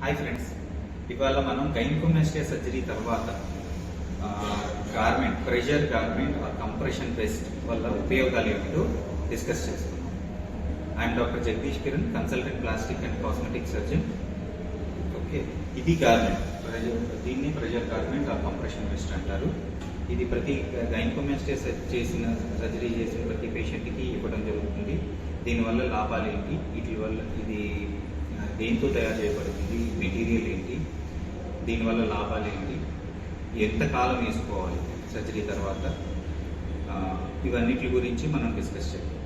Hi friends, ఇవాళ మనం gynaecomastia surgery తర్వాత garment, pressure garment or compression vest వల్ల ఉపయోగాలు ఏమిటో డిస్కస్ చేసుకున్నాం. I'm doctor Jagadish Kiran, consultant plastic and cosmetic surgeon. Okay, ఇది గార్మెంట్, దీన్ని pressure garment or compression vest అంటారు. ఇది ప్రతి గైనకోమాస్టియా సర్జరీ చేసిన ప్రతి పేషెంట్కి ఇవ్వడం జరుగుతుంది. దీనివల్ల లాభాలు ఏంటి, వీటి వల్ల ఇది దేంతో తయారు చేయబడుతుంది, మెటీరియల్ ఏంటి, దీనివల్ల లాభాలు ఏంటి, ఎంత కాలం వేసుకోవాలి సర్జరీ తర్వాత, ఇవన్నిటి గురించి మనం డిస్కస్ చేద్దాం.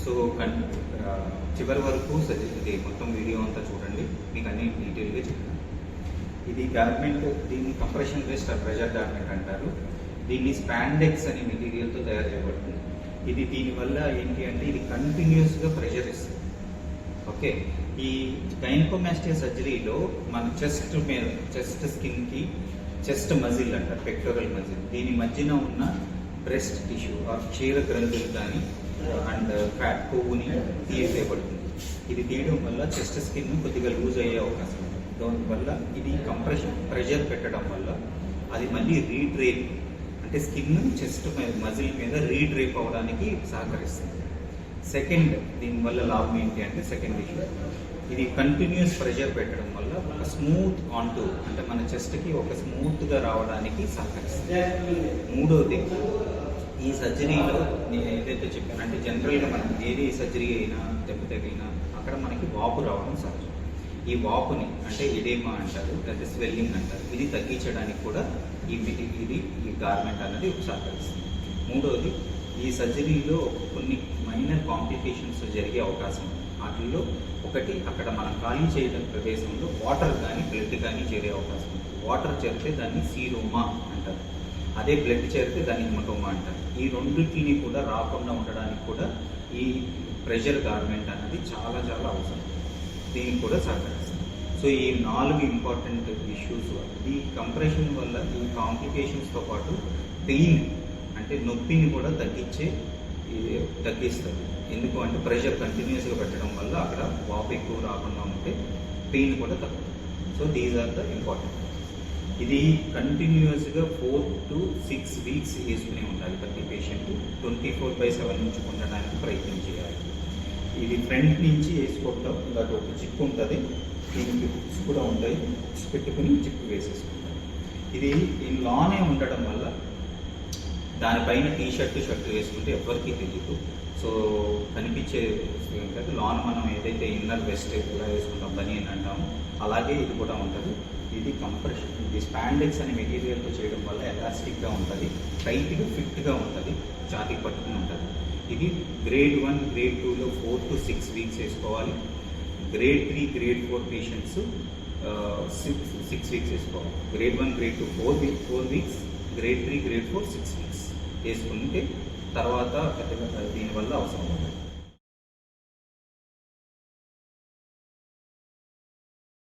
సో చివరి వరకు ఇది మొత్తం వీడియో అంతా చూడండి, మీకు అన్ని డీటెయిల్గా చెప్తాను. ఇది గార్మెంట్, దీన్ని compression west or pressure garment అంటారు. దీన్ని స్పాండెక్స్ అనే మెటీరియల్తో తయారు చేయబడుతుంది. ఇది దీనివల్ల ఏంటి అంటే ఇది కంటిన్యూస్గా ప్రెషర్ ఇస్తుంది. ఓకే, ఈ గైనకోమాస్టియా సర్జరీలో మన చెస్ట్ మీద, చెస్ట్ స్కిన్కి చెస్ట్ మజిల్ అంటారు, పెక్టోరల్ మజిల్, దీని మధ్యన ఉన్న బ్రెస్ట్ టిష్యూ ఆర్ క్షీర గ్రంథులు కానీ అండ్ ఫ్యాట్ కొవ్వుని తీసేయబడుతుంది. ఇది తీయడం వల్ల చెస్ట్ స్కిన్ కొద్దిగా లూజ్ అయ్యే అవకాశం ఉంది. దానివల్ల ఇది కంప్రెషన్ ప్రెషర్ పెట్టడం వల్ల అది మళ్ళీ రీడ్రేప్, అంటే స్కిన్ చెస్ట్ మజిల్ మీద రీడ్రేప్ అవడానికి సహకరిస్తుంది. సెకండ్, దీనివల్ల లాభం ఏంటి అంటే సెకండ్ ఇష్యూ, ఇది కంటిన్యూస్ ప్రెషర్ పెట్టడం వల్ల ఒక స్మూత్ కాంటూర్, అంటే మన చెస్ట్కి ఒక స్మూత్గా రావడానికి సహకరిస్తుంది. మూడోది, ఈ సర్జరీలో నేను ఏదైతే చెప్పాను అంటే జనరల్గా మనం ఏది సర్జరీ అయినా దెబ్బ తగిలినా అక్కడ మనకి వాపు రావడం సహజం. ఈ వాపుని అంటే ఎడేమా అంటారు, లేదా స్వెల్లింగ్ అంటారు, ఇది తగ్గించడానికి కూడా ఈ గార్మెంట్ అనేది సహకరిస్తుంది. మూడోది, ఈ సర్జరీలో కొన్ని మైనర్ కాంప్లికేషన్స్ జరిగే అవకాశం ఉంది. వాటిల్లో ఒకటి, అక్కడ మనం ఖాళీ చేయడం ప్రదేశంలో వాటర్ కానీ బ్లడ్ కానీ చేరే అవకాశం ఉంది. వాటర్ చేరితే దాన్ని సీరోమా అంటారు, అదే బ్లడ్ చేరితే దాన్ని హిమటోమా అంటారు. ఈ రెండింటిని కూడా రాకుండా ఉండడానికి కూడా ఈ ప్రెషర్ గార్మెంట్ అనేది చాలా చాలా అవసరం, దీనికి కూడా సహకరిస్తుంది. సో ఈ 4 ఇంపార్టెంట్ ఇష్యూస్, ఈ కంప్రెషన్ వల్ల ఈ కాంప్లికేషన్స్తో పాటు పెయిన్ అంటే నొప్పిని కూడా తగ్గిస్తుంది. ఎందుకు అంటే ప్రెషర్ కంటిన్యూస్గా పెట్టడం వల్ల అక్కడ వాపు ఎక్కువ రాకుండా ఉంటే పెయిన్ కూడా తగ్గుతుంది. So these are the important. ఇది కంటిన్యూస్గా 4 to 6 వీక్స్ వేసుకునే ఉండాలి ప్రతి పేషెంట్. 24/7 నుంచి ఉండడానికి ప్రయత్నం చేయాలి. ఇది ఫ్రంట్ నుంచి వేసుకోవడం, ఇలాంటి ఒక జిప్ ఉంటుంది, దీనికి హుక్స్ కూడా ఉంటాయి, హుక్స్ పెట్టుకుని జిప్ వేసేసుకుంటాం. ఇది ఈ లానే ఉండడం వల్ల దానిపైన షర్ట్ వేసుకుంటే ఎవరికి తెలియదు. సో కనిపించే ఉంటుంది. లాన్ మనం ఏదైతే ఇన్నర్ వెస్ట్ ఇలా వేసుకుంటాం బనియన్ అంటాము, అలాగే ఇది కూడా ఉంటుంది. ఇది కంప్రెషన్, ఇది స్పాండెక్స్ అనే మెటీరియల్తో చేయడం వల్ల ఎలాస్టిక్గా ఉంటుంది, టైట్గా ఫిట్గా ఉంటుంది, ఛాతీకి పట్టుకుని ఉంటుంది. ఇది గ్రేడ్ 1, గ్రేడ్ 2లో 4 to 6 వీక్స్ వేసుకోవాలి. గ్రేడ్ 3, గ్రేడ్ 4 పేషెంట్స్ 6 వీక్స్ వేసుకోవాలి. Grade 1, grade 2 4 weeks, grade 3, grade 4 6 weeks వేసుకుంటే తర్వాత పెద్దగా దీనివల్ల అవసరం ఉంటుంది.